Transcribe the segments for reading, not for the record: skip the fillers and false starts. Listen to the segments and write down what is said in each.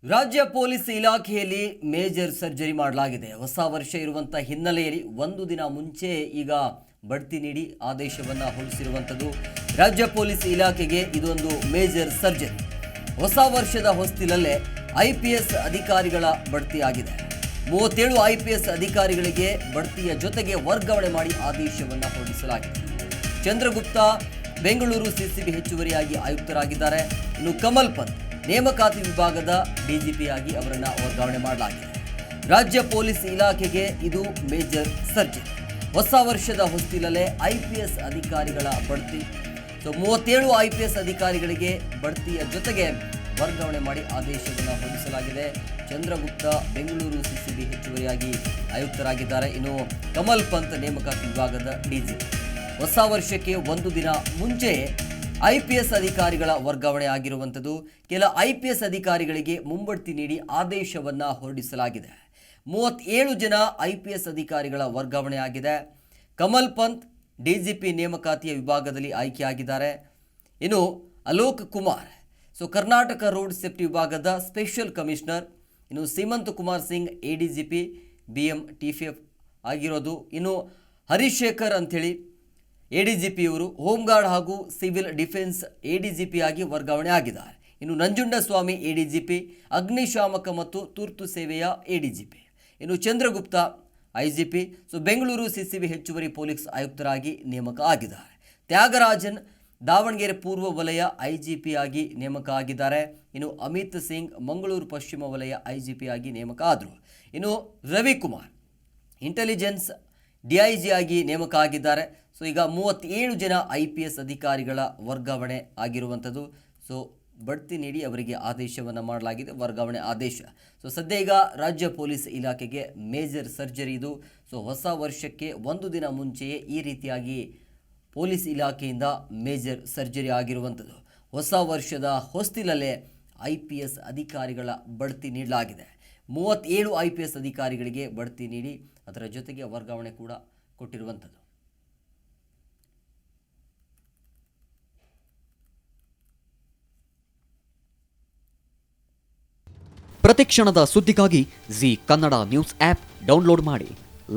ರಾಜ್ಯ ಪೊಲೀಸ್ ಇಲಾಖೆಯಲ್ಲಿ major surgery ಮಾಡಲಾಗಿದೆ. ಹೊಸ ವರ್ಷ ಇರುವಂತ ಹಿನ್ನೆಲೆಯಲ್ಲಿ ಒಂದು ದಿನ ಮುಂಚೆ ಈಗ ಬಡ್ತಿ ನೀಡಿ ಆದೇಶವನ್ನು ಹೊರಡಿಸಿರುವಂಥದ್ದು. ರಾಜ್ಯ ಪೊಲೀಸ್ ಇಲಾಖೆಗೆ ಇದೊಂದು ಮೇಜರ್ ಸರ್ಜರಿ. ಹೊಸ ವರ್ಷದ ಹೊಸ್ತಿಲಲ್ಲೇ IPS ಅಧಿಕಾರಿಗಳ ಬಡ್ತಿ ಆಗಿದೆ. 37 IPS ಅಧಿಕಾರಿಗಳಿಗೆ ಬಡ್ತಿಯ ಜೊತೆಗೆ ವರ್ಗಾವಣೆ ಮಾಡಿ ಆದೇಶವನ್ನು ಹೊರಡಿಸಲಾಗಿದೆ. ಚಂದ್ರಗುಪ್ತ ಬೆಂಗಳೂರು ಸಿಸಿಬಿ ಹೆಚ್ಚುವರಿಯಾಗಿ ಆಯುಕ್ತರಾಗಿದ್ದಾರೆ. ಇನ್ನು ಕಮಲ್ ಪಂತ್ ನೇಮಕಾತಿ ವಿಭಾಗದ DGP ಆಗಿ ಅವರನ್ನು ವರ್ಗಾವಣೆ ಮಾಡಲಾಗಿದೆ. ರಾಜ್ಯ ಪೊಲೀಸ್ ಇಲಾಖೆಗೆ ಇದು ಮೇಜರ್ ಸರ್ಜರಿ. ಹೊಸ ವರ್ಷದ ಹೊಸ್ತಿಲಲ್ಲೇ IPS ಅಧಿಕಾರಿಗಳ ಬಡ್ತಿ. 37 IPS ಅಧಿಕಾರಿಗಳಿಗೆ ಬಡ್ತಿಯ ಜೊತೆಗೆ ವರ್ಗಾವಣೆ ಮಾಡಿ ಆದೇಶವನ್ನು ಹೊರಡಿಸಲಾಗಿದೆ. ಚಂದ್ರಗುಪ್ತ ಬೆಂಗಳೂರು ಸಿಸಿಬಿ ಹೆಚ್ಚುವರಿಯಾಗಿ ಆಯುಕ್ತರಾಗಿದ್ದಾರೆ. ಇನ್ನು ಕಮಲ್ ಪಂತ್ ನೇಮಕಾತಿ ವಿಭಾಗದ DGP. ಹೊಸ ವರ್ಷಕ್ಕೆ ಒಂದು ದಿನ ಮುಂಚೆ IPS ಅಧಿಕಾರಿಗಳ ವರ್ಗಾವಣೆ ಆಗಿರುವಂಥದ್ದು. ಕೆಲ IPS ಅಧಿಕಾರಿಗಳಿಗೆ ಮುಂಬಡ್ತಿ ನೀಡಿ ಆದೇಶವನ್ನು ಹೊರಡಿಸಲಾಗಿದೆ. 37 ಜನ IPS ಅಧಿಕಾರಿಗಳ ವರ್ಗಾವಣೆ ಆಗಿದೆ. ಕಮಲ್ ಪಂತ್ DGP ನೇಮಕಾತಿಯ ವಿಭಾಗದಲ್ಲಿ ಆಯ್ಕೆಯಾಗಿದ್ದಾರೆ. ಇನ್ನು ಅಲೋಕ್ ಕುಮಾರ್ ಕರ್ನಾಟಕ ರೋಡ್ ಸೇಫ್ಟಿ ವಿಭಾಗದ ಸ್ಪೆಷಲ್ ಕಮಿಷನರ್. ಇನ್ನು Seemant Kumar Singh ADGP BM TFF ಆಗಿರೋದು. ಇನ್ನು ಹರಿಶೇಖರ್ ಅಂಥೇಳಿ ADGP ಇವರು ಹೋಮ್ ಗಾರ್ಡ್ ಹಾಗೂ ಸಿವಿಲ್ ಡಿಫೆನ್ಸ್ ADGP ಆಗಿ ವರ್ಗಾವಣೆ ಆಗಿದ್ದಾರೆ. ಇನ್ನು ನಂಜುಂಡಸ್ವಾಮಿ ADGP, ಅಗ್ನಿಶಾಮಕ ಮತ್ತು ತುರ್ತು ಸೇವೆಯ ADGP. ಇನ್ನು ಚಂದ್ರಗುಪ್ತ IGP. ಬೆಂಗಳೂರು ಸಿಸಿಬಿ ಹೆಚ್ಚುವರಿ ಪೊಲೀಸ್ ಆಯುಕ್ತರಾಗಿ ನೇಮಕ ಆಗಿದ್ದಾರೆ. ತ್ಯಾಗರಾಜನ್ ದಾವಣಗೆರೆ ಪೂರ್ವ ವಲಯ IGP ಆಗಿ ನೇಮಕ ಆಗಿದ್ದಾರೆ. ಇನ್ನು ಅಮಿತ್ ಸಿಂಗ್ ಮಂಗಳೂರು ಪಶ್ಚಿಮ ವಲಯ IGP ಆಗಿ ನೇಮಕ ಆದರು. ಇನ್ನು ರವಿಕುಮಾರ್ ಇಂಟೆಲಿಜೆನ್ಸ್ DIG ಆಗಿ ನೇಮಕ ಆಗಿದ್ದಾರೆ. ಈಗ 37 ಜನ IPS ಅಧಿಕಾರಿಗಳ ವರ್ಗಾವಣೆ ಆಗಿರುವಂಥದ್ದು. ಬಡ್ತಿ ನೀಡಿ ಅವರಿಗೆ ಆದೇಶವನ್ನು ಮಾಡಲಾಗಿದೆ, ವರ್ಗಾವಣೆ ಆದೇಶ. ಸದ್ಯ ಈಗ ರಾಜ್ಯ ಪೊಲೀಸ್ ಇಲಾಖೆಗೆ ಮೇಜರ್ ಸರ್ಜರಿ ಇದು. ಹೊಸ ವರ್ಷಕ್ಕೆ ಒಂದು ದಿನ ಮುಂಚೆಯೇ ಈ ರೀತಿಯಾಗಿ ಪೊಲೀಸ್ ಇಲಾಖೆಯಿಂದ ಮೇಜರ್ ಸರ್ಜರಿ ಆಗಿರುವಂಥದ್ದು. ಹೊಸ ವರ್ಷದ ಹೊಸ್ತಿಲಲ್ಲೇ IPS ಅಧಿಕಾರಿಗಳ ಬಡ್ತಿ ನೀಡಲಾಗಿದೆ. 37 IPS ಅಧಿಕಾರಿಗಳಿಗೆ ಬಡ್ತಿ ನೀಡಿ ಅದರ ಜೊತೆಗೆ ವರ್ಗಾವಣೆ ಕೂಡ ಕೊಟ್ಟಿರುವಂಥದ್ದು. ಪ್ರತಿಕ್ಷಣದ ಸುದ್ದಿಗಾಗಿ Zee Kannada news app download ಮಾಡಿ.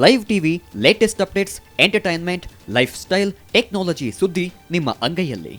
Live TV, latest updates, entertainment, lifestyle, technology ಸುದ್ದಿ ನಿಮ್ಮ ಅಂಗೈಯಲ್ಲಿ.